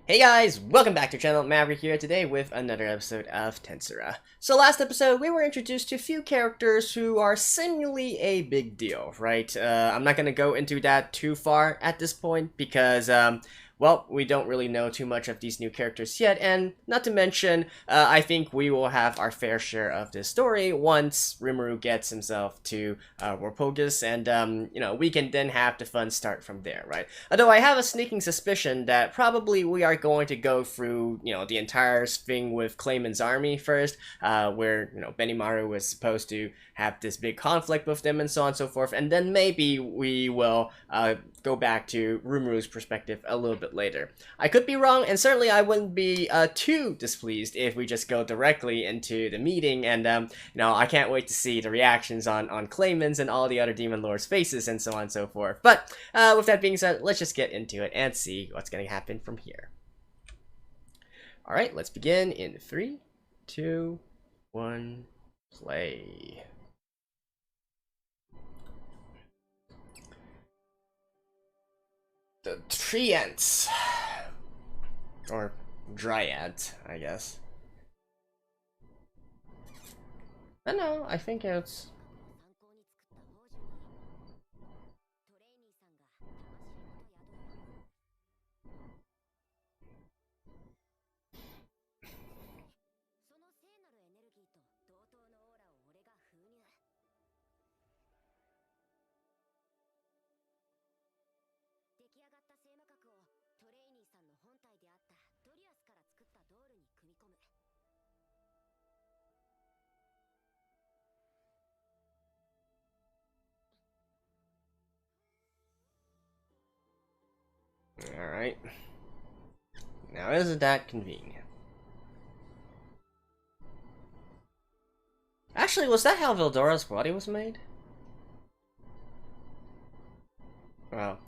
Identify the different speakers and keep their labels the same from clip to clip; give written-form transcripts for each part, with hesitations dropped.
Speaker 1: Hey guys, welcome back to the channel. Maverick here today with another episode of Tensura. So last episode, we were introduced to a few characters who are seemingly a big deal, right? I'm not going to go into that too far at this point because, well, we don't really know too much of these new characters yet, and not to mention, I think we will have our fair share of this story once Rimuru gets himself to Warpogus, and, you know, we can then have the fun start from there, right? Although I have a sneaking suspicion that probably we are going to go through, you know, the entire thing with Clayman's army first, where, you know, Benimaru was supposed to have this big conflict with them and so on and so forth, and then maybe we will go back to Rumuru's perspective a little bit later. I could be wrong, and certainly I wouldn't be too displeased if we just go directly into the meeting, and you know, I can't wait to see the reactions on Clayman's and all the other Demon Lords' faces and so on and so forth. But with that being said, let's just get into it and see what's going to happen from here. Alright, let's begin in 3, 2, 1, play. The Treants. Or Dryads, I guess. I don't know, I think it's... Alright. Now isn't that convenient? Actually, was that how Vildora's body was made? Well.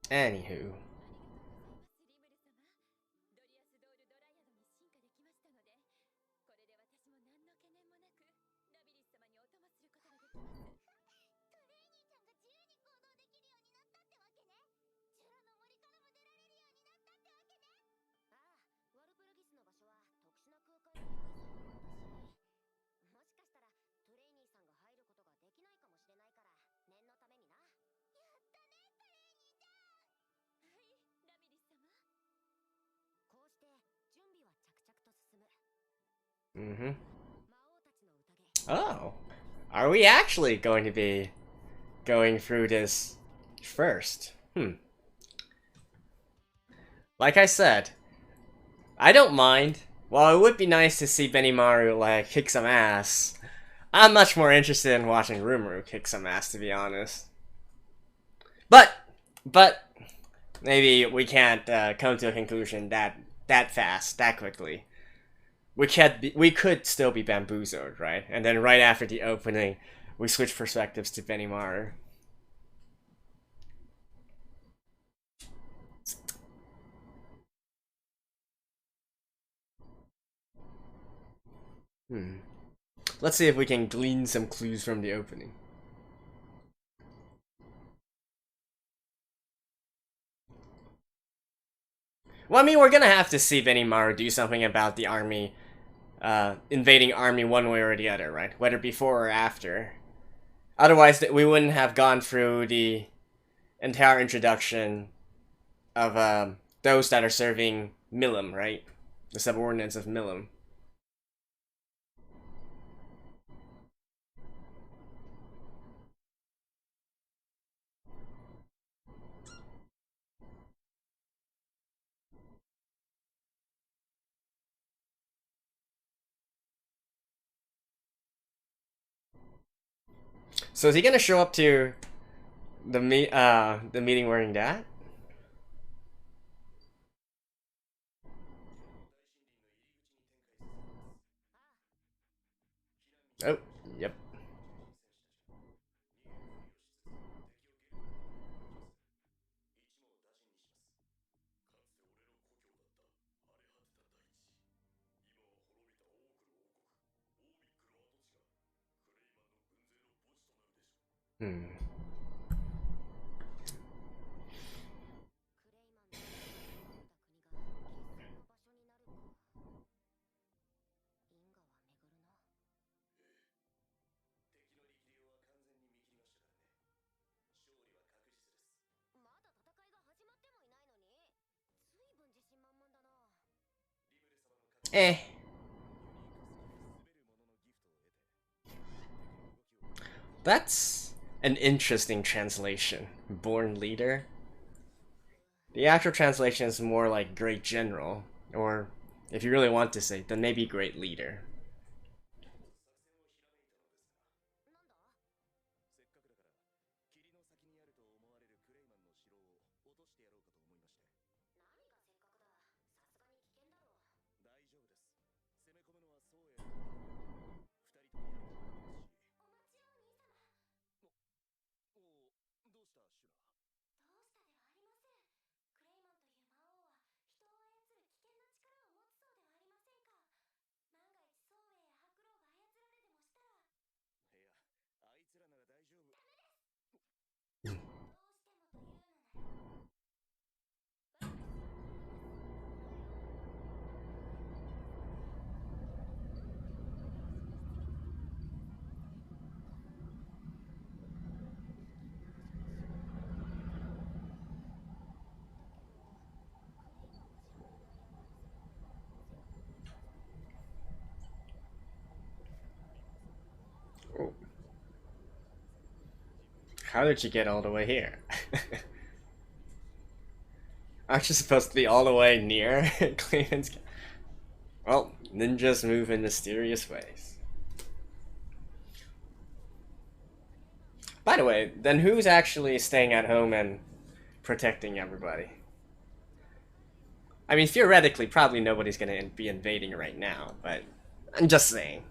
Speaker 1: Anywho. Mm-hmm. Oh. Are we actually going to be going through this first? Like I said, I don't mind. While it would be nice to see Benimaru, like, kick some ass, I'm much more interested in watching Rimuru kick some ass, to be honest. But, maybe we can't come to a conclusion that fast, that quickly. We could still be bamboozled, right? And then right after the opening, we switch perspectives to Benimaru. Let's see if we can glean some clues from the opening. Well, I mean, we're gonna have to see Benimaru do something about the army, invading army one way or the other, right? Whether before or after. Otherwise, we wouldn't have gone through the entire introduction of those that are serving Milim, right? The subordinates of Milim. So is he gonna show up to the meeting wearing that? Oh, yep. Eh. That's an interesting translation. Born leader. The actual translation is more like great general, or if you really want to say, then maybe great leader. Oh. How did you get all the way here? Aren't you supposed to be all the way near Cleveland's? Well, ninjas move in mysterious ways. By the way, then who's actually staying at home and protecting everybody? I mean, theoretically, probably nobody's gonna be invading right now, but I'm just saying.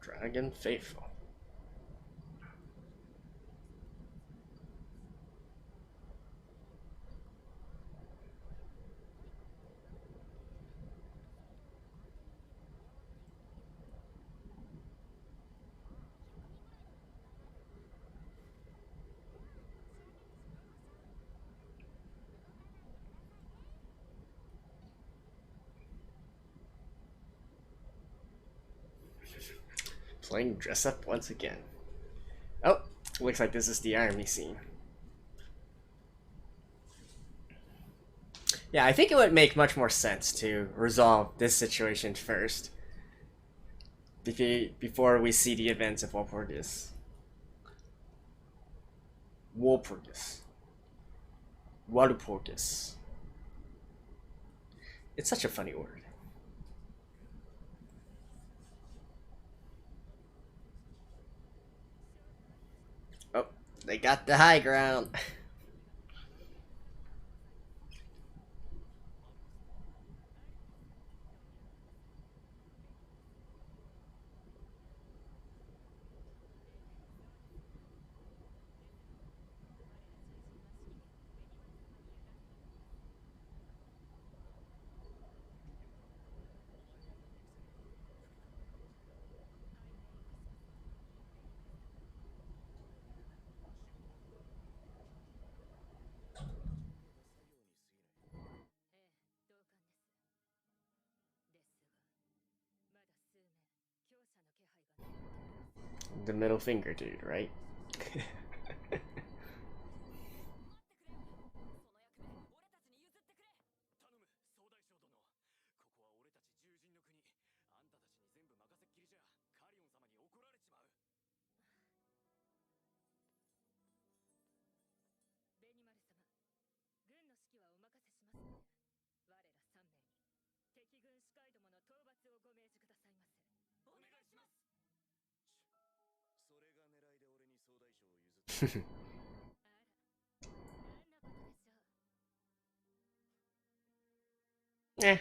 Speaker 1: Dragon Faithful. Playing dress up once again. Oh, looks like this is the army scene. Yeah, I think it would make much more sense to resolve this situation first before we see the events of Walpurgis. Walpurgis. Walpurgis. It's such a funny word. Oh, they got the high ground. The middle finger dude, right? Eh,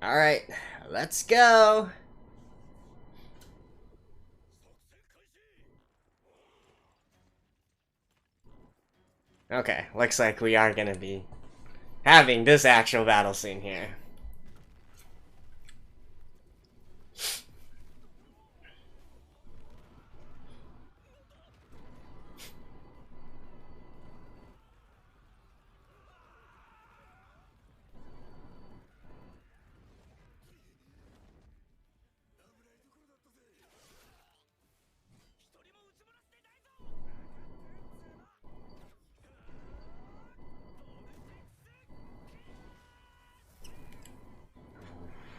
Speaker 1: Alright, let's go! Okay, looks like we are gonna be having this actual battle scene here.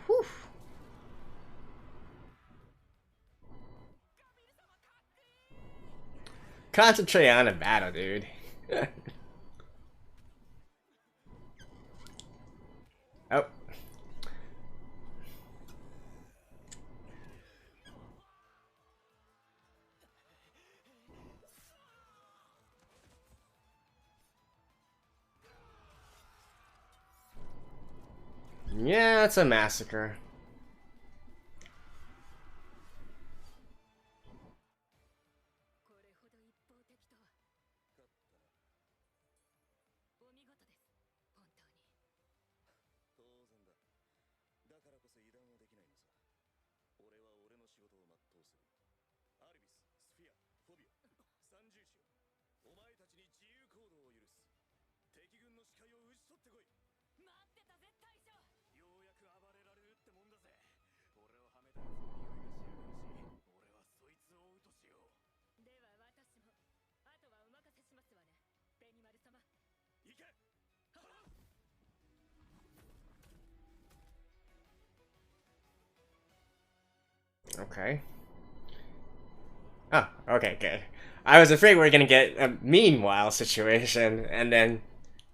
Speaker 1: Whew. Concentrate on a battle, dude. Oh. Yeah, it's a massacre. Okay. Oh, okay, good. I was afraid we were gonna get a meanwhile situation and then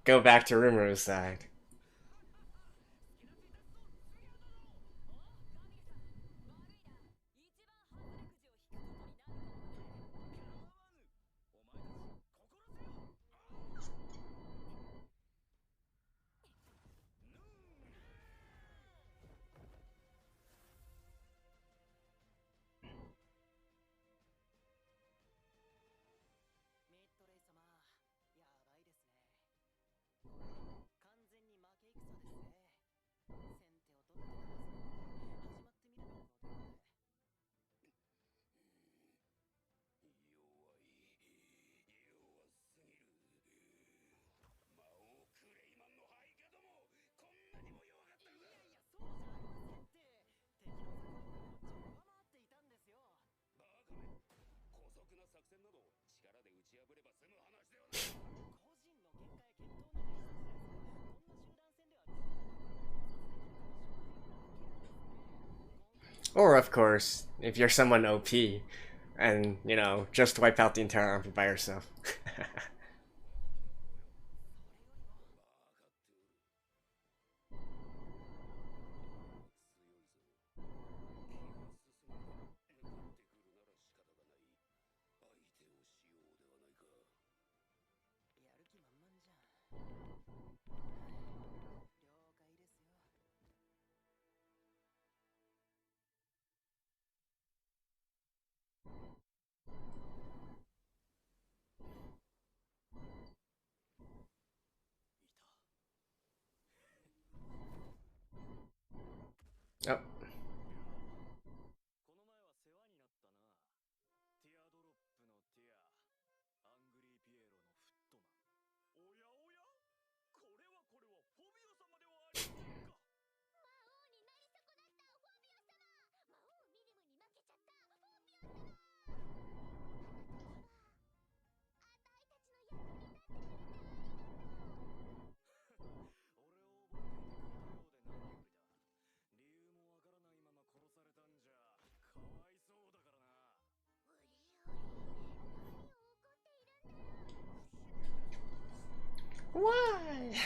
Speaker 1: go back to Rimru's side. Or, of course, if you're someone OP and, you know, just wipe out the entire army by yourself. Oh. Why?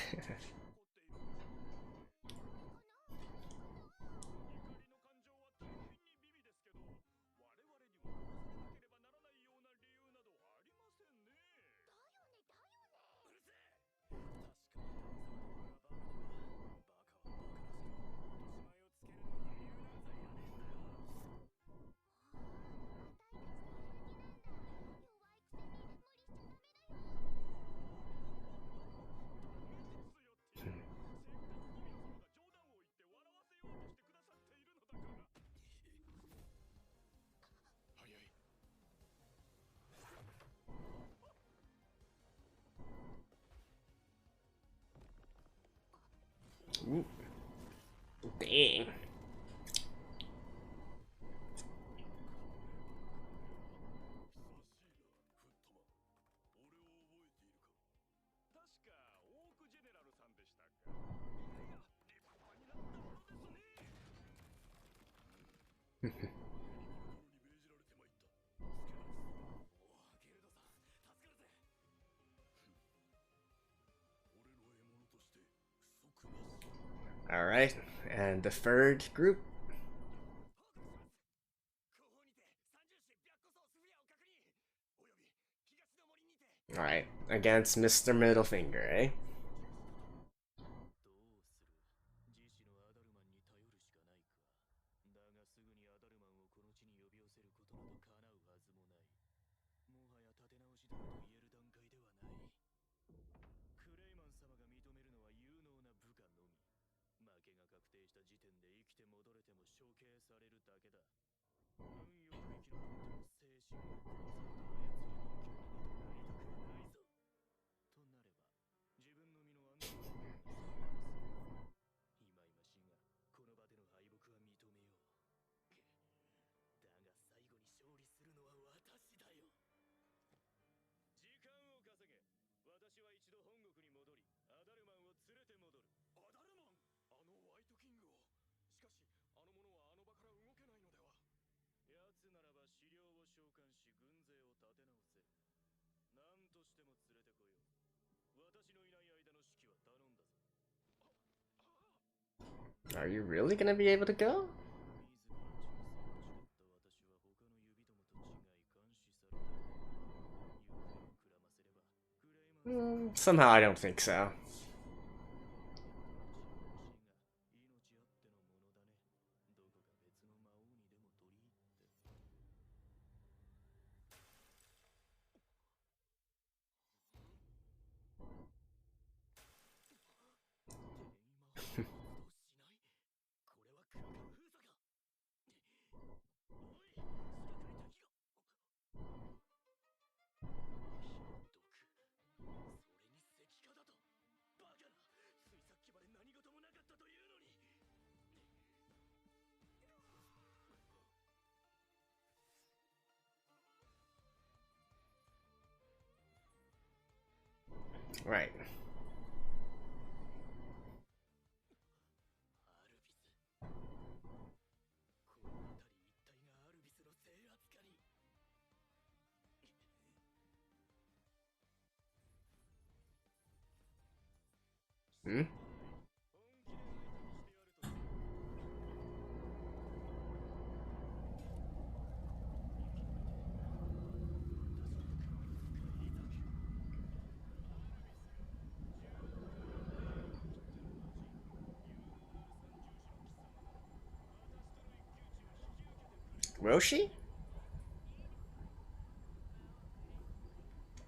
Speaker 1: Ooh. Dang. Alright, and the third group. Alright, against Mr. Middle Finger, eh? Are you really gonna be able to go? Somehow I don't think so. Right. Hmm? Roshi?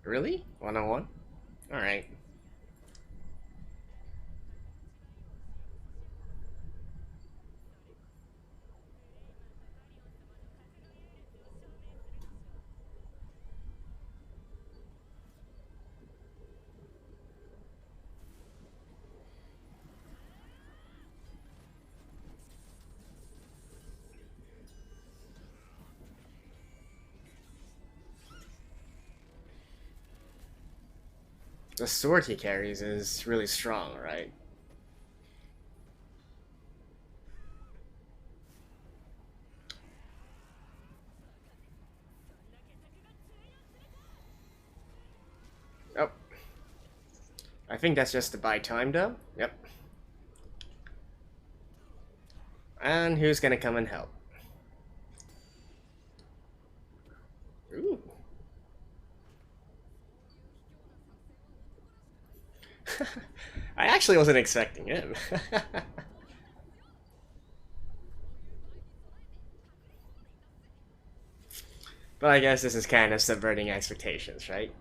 Speaker 1: Really? 1-on-1? Alright. The sword he carries is really strong, right? Oh. I think that's just to buy time, though. Yep. And who's gonna come and help? Ooh. I actually wasn't expecting him. But I guess this is kind of subverting expectations, right?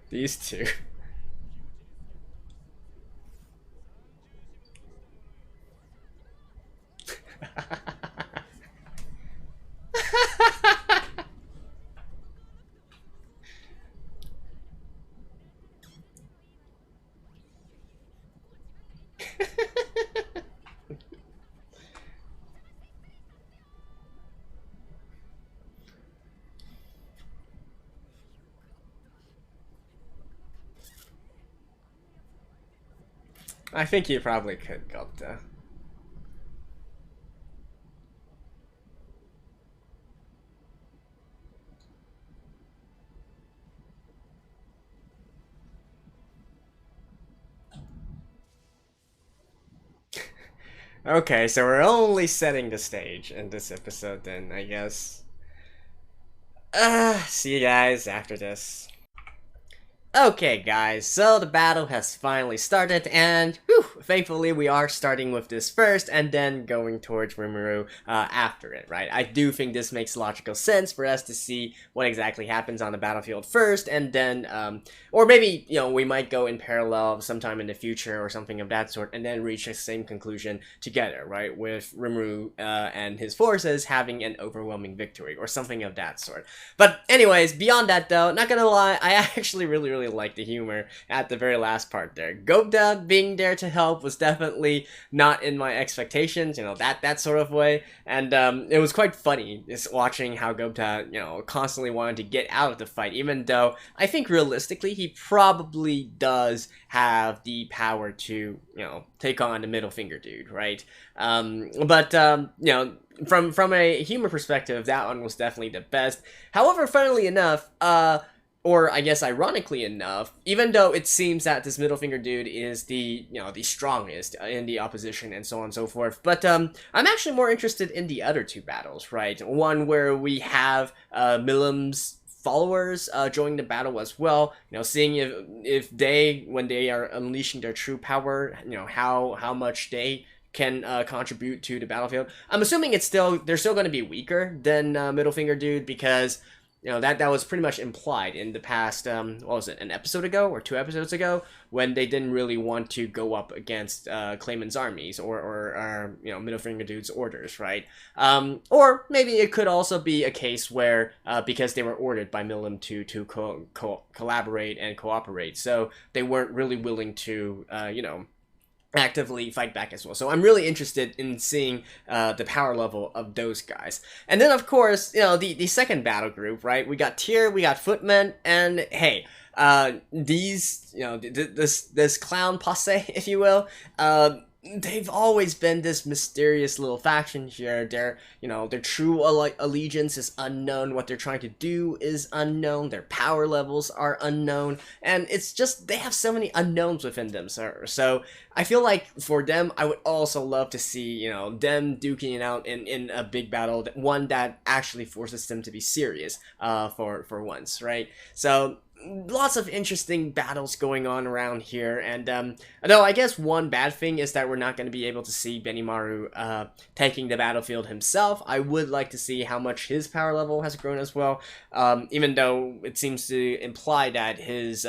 Speaker 1: These two. I think you probably could, Gupta. Okay, so we're only setting the stage in this episode then, I guess. See you guys after this. Okay guys, so the battle has finally started, and whew, thankfully we are starting with this first and then going towards Rimuru after it, right? I do think this makes logical sense for us to see what exactly happens on the battlefield first, and then, or maybe, you know, we might go in parallel sometime in the future or something of that sort, and then reach the same conclusion together, right? With Rimuru and his forces having an overwhelming victory or something of that sort. But anyways, beyond that though, not gonna lie, I actually really like the humor at the very last part there. Gobda being there to help was definitely not in my expectations, you know, that sort of way, and it was quite funny just watching how Gobda, you know, constantly wanted to get out of the fight, even though I think realistically he probably does have the power to, you know, take on the middle finger dude, right? But you know, from a humor perspective, that one was definitely the best. However, funnily enough, or I guess ironically enough, even though it seems that this middle finger dude is the, you know, the strongest in the opposition and so on and so forth, but I'm actually more interested in the other two battles, right? One where we have Milim's followers joining the battle as well, you know, seeing if they, when they are unleashing their true power, you know, how much they can contribute to the battlefield. I'm assuming they're still going to be weaker than middle finger dude, because you know, that was pretty much implied in the past, what was it, an episode ago or 2 episodes ago, when they didn't really want to go up against Clayman's armies or you know, middle finger dude's orders, right? Or maybe it could also be a case where, because they were ordered by Milim to collaborate and cooperate, so they weren't really willing to, you know, actively fight back as well. So I'm really interested in seeing the power level of those guys. And then of course, you know, the second battle group, right? We got Tyr, we got Footman, and hey, these, you know, this clown posse, if you will, they've always been this mysterious little faction here. Their, you know, their true allegiance is unknown. What they're trying to do is unknown. Their power levels are unknown, and it's just they have so many unknowns within them. So I feel like for them, I would also love to see, you know, them duking it out in a big battle, one that actually forces them to be serious for once, right? So lots of interesting battles going on around here, and though I guess one bad thing is that we're not going to be able to see Benimaru taking the battlefield himself. I would like to see how much his power level has grown as well, even though it seems to imply that his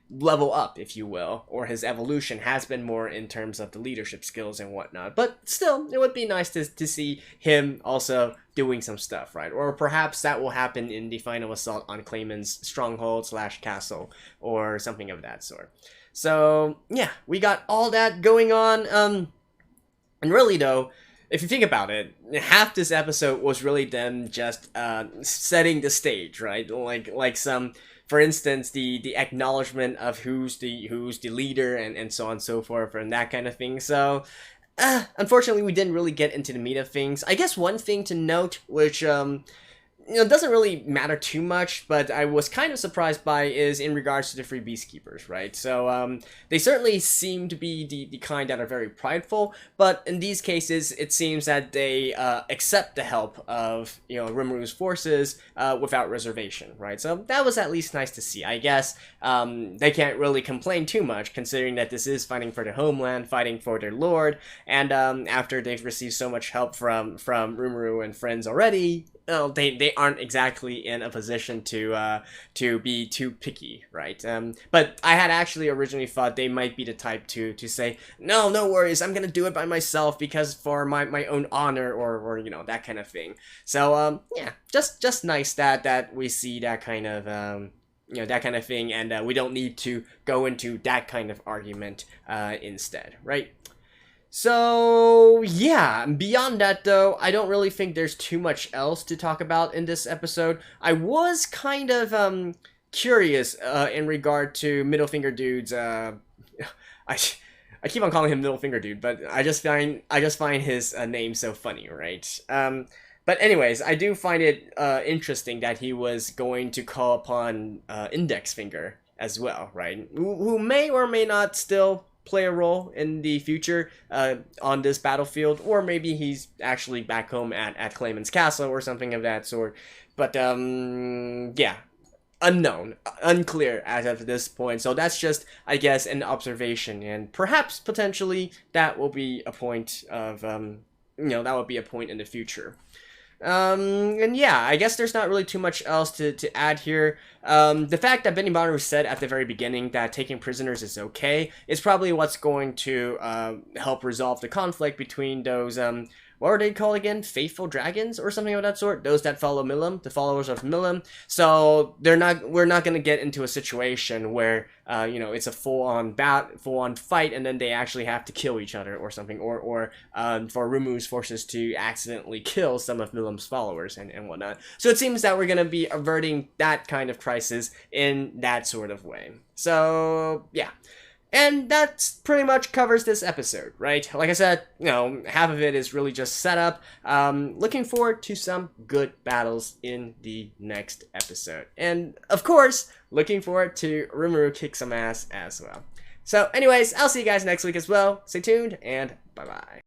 Speaker 1: level up, if you will, or his evolution has been more in terms of the leadership skills and whatnot. But still, it would be nice to see him also doing some stuff, right? Or perhaps that will happen in the final assault on Clayman's stronghold / castle, or something of that sort. So yeah, we got all that going on. And really though, if you think about it, half this episode was really them just setting the stage, right? Like some, for instance, the acknowledgement of who's the leader and so on and so forth, and that kind of thing. So unfortunately, we didn't really get into the meat of things. I guess one thing to note, which doesn't really matter too much, but I was kind of surprised by is in regards to the free Beastkeepers, right? So they certainly seem to be the kind that are very prideful, but in these cases, it seems that they accept the help of, Rimuru's forces without reservation, right? So that was at least nice to see. I guess they can't really complain too much, considering that this is fighting for their homeland, fighting for their lord, and after they've received so much help from Rimuru and friends already, they aren't exactly in a position to be too picky, right? But I had actually originally thought they might be the type to say, no worries, I'm gonna do it by myself because for my own honor or that kind of thing. So yeah, just nice that we see that kind of that kind of thing, and we don't need to go into that kind of argument instead, right? So, yeah, beyond that, though, I don't really think there's too much else to talk about in this episode. I was kind of, curious, in regard to Middle Finger Dude's, I keep on calling him Middle Finger Dude, but I just find his name so funny, right? But anyways, I do find it, interesting that he was going to call upon, Index Finger as well, right? Who may or may not still play a role in the future on this battlefield, or maybe he's actually back home at Clayman's castle or something of that sort. But yeah, unknown, unclear as of this point. So that's just, I guess, an observation, and perhaps potentially that will be a point of that will be a point in the future. And yeah, I guess there's not really too much else to add here. The fact that Benimaru said at the very beginning that taking prisoners is okay is probably what's going to help resolve the conflict between those what are they called again? Faithful dragons or something of that sort? Those that follow Milim, the followers of Milim. So we're not going to get into a situation where it's a full-on fight and then they actually have to kill each other or something, or for Rimuru's forces to accidentally kill some of Milim's followers and whatnot. So it seems that we're going to be averting that kind of crisis in that sort of way. So yeah. And that pretty much covers this episode, right? Like I said, half of it is really just setup. Looking forward to some good battles in the next episode. And, of course, looking forward to Rimuru kick some ass as well. So, anyways, I'll see you guys next week as well. Stay tuned, and bye-bye.